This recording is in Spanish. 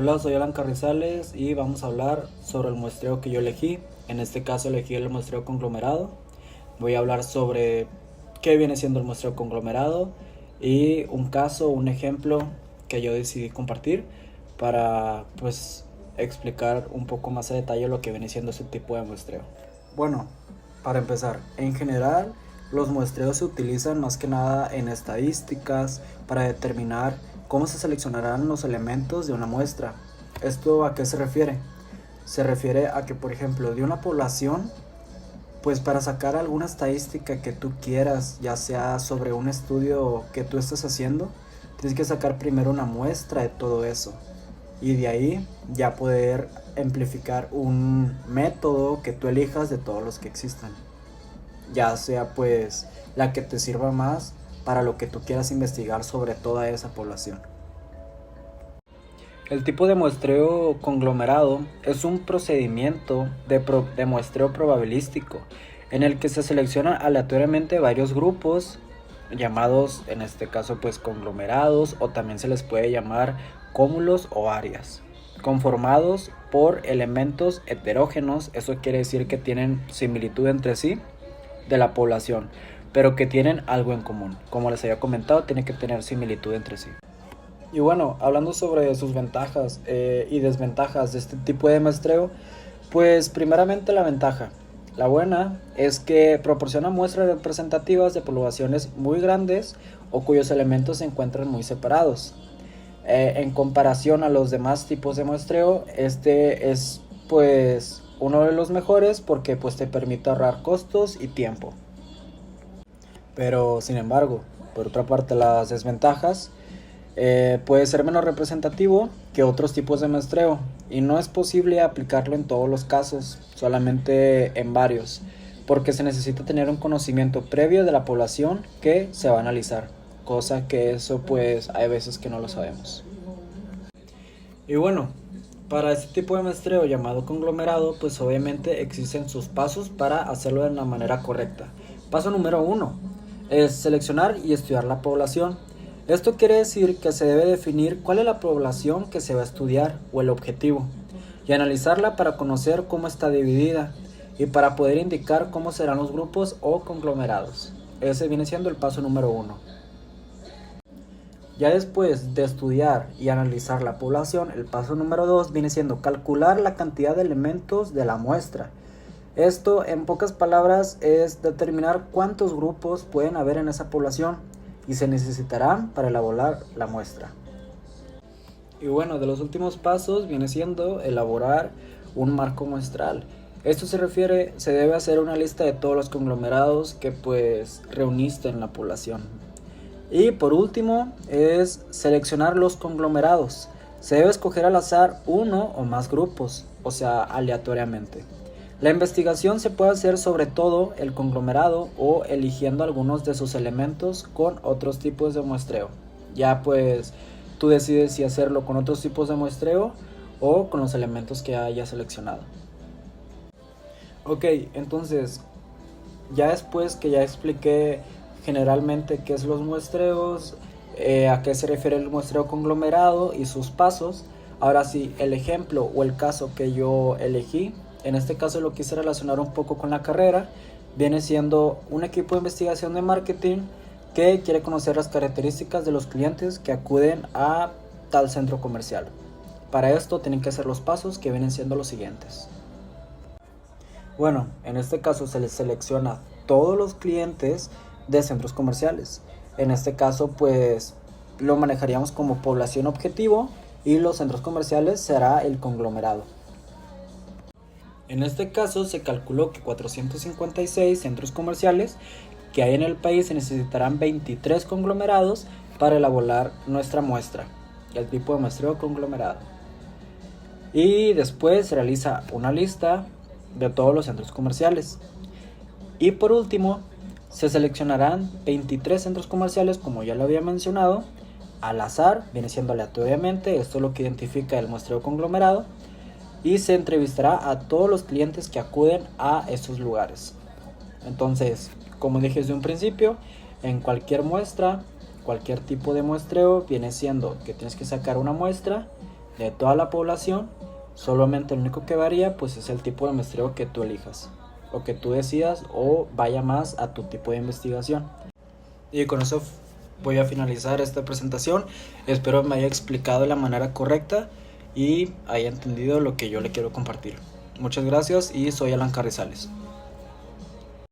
Hola, soy Alan Carrizales y vamos a hablar sobre el muestreo que yo elegí. En este caso elegí el muestreo conglomerado. Voy a hablar sobre qué viene siendo el muestreo conglomerado y un caso, un ejemplo que yo decidí compartir para explicar un poco más a detalle lo que viene siendo ese tipo de muestreo. Bueno, para empezar, en general los muestreos se utilizan más que nada en estadísticas para determinar cómo se seleccionarán los elementos de una muestra. ¿Esto a qué se refiere? Se refiere a que, por ejemplo, de una población, pues para sacar alguna estadística que tú quieras, ya sea sobre un estudio que tú estés haciendo, tienes que sacar primero una muestra de todo eso y de ahí ya poder amplificar un método que tú elijas de todos los que existan, ya sea pues la que te sirva más para lo que tú quieras investigar sobre toda esa población. El tipo de muestreo conglomerado es un procedimiento de muestreo probabilístico en el que se seleccionan aleatoriamente varios grupos llamados en este caso pues conglomerados, o también se les puede llamar cúmulos o áreas, conformados por elementos heterógenos. Eso quiere decir que tienen similitud entre sí de la población, pero que tienen algo en común. Como les había comentado, tienen que tener similitud entre sí. Y bueno, hablando sobre sus ventajas y desventajas de este tipo de muestreo, pues primeramente la ventaja. La buena es que proporciona muestras representativas de poblaciones muy grandes o cuyos elementos se encuentran muy separados. En comparación a los demás tipos de muestreo, este es pues uno de los mejores porque pues te permite ahorrar costos y tiempo. Pero sin embargo, por otra parte, las desventajas: puede ser menos representativo que otros tipos de muestreo y no es posible aplicarlo en todos los casos, solamente en varios, porque se necesita tener un conocimiento previo de la población que se va a analizar, cosa que eso pues hay veces que no lo sabemos. Y bueno, para este tipo de muestreo llamado conglomerado, pues obviamente existen sus pasos para hacerlo de una manera correcta. Paso número 1 es seleccionar y estudiar la población. Esto quiere decir que se debe definir cuál es la población que se va a estudiar o el objetivo, y analizarla para conocer cómo está dividida y para poder indicar cómo serán los grupos o conglomerados. Ese viene siendo el paso número 1. Ya después de estudiar y analizar la población, el paso número 2 viene siendo calcular la cantidad de elementos de la muestra. Esto, en pocas palabras, es determinar cuántos grupos pueden haber en esa población y se necesitarán para elaborar la muestra. Y bueno, de los últimos pasos viene siendo elaborar un marco muestral. Esto se debe hacer una lista de todos los conglomerados que pues reuniste en la población. Y por último es seleccionar los conglomerados. Se debe escoger al azar uno o más grupos, o sea, aleatoriamente. La investigación se puede hacer sobre todo el conglomerado o eligiendo algunos de sus elementos con otros tipos de muestreo. Ya pues tú decides si hacerlo con otros tipos de muestreo o con los elementos que hayas seleccionado. Ok, entonces ya después que ya expliqué generalmente qué es los muestreos, a qué se refiere el muestreo conglomerado y sus pasos, ahora sí, el ejemplo o el caso que yo elegí, en este caso lo quise relacionar un poco con la carrera, viene siendo un equipo de investigación de marketing que quiere conocer las características de los clientes que acuden a tal centro comercial. Para esto tienen que hacer los pasos que vienen siendo los siguientes. Bueno, en este caso se les selecciona todos los clientes de centros comerciales. En este caso pues lo manejaríamos como población objetivo y los centros comerciales será el conglomerado. En este caso se calculó que 456 centros comerciales que hay en el país se necesitarán 23 conglomerados para elaborar nuestra muestra, el tipo de muestreo conglomerado. Y después se realiza una lista de todos los centros comerciales. Y por último, se seleccionarán 23 centros comerciales, como ya lo había mencionado, al azar, viene siendo aleatoriamente, esto es lo que identifica el muestreo conglomerado, y se entrevistará a todos los clientes que acuden a estos lugares. Entonces, como dije desde un principio, en cualquier muestra, cualquier tipo de muestreo, viene siendo que tienes que sacar una muestra de toda la población. Solamente lo único que varía pues es el tipo de muestreo que tú elijas o que tú decidas o vaya más a tu tipo de investigación. Y con eso voy a finalizar esta presentación. Espero me haya explicado de la manera correcta y haya entendido lo que yo le quiero compartir. Muchas gracias y soy Alan Carrizales.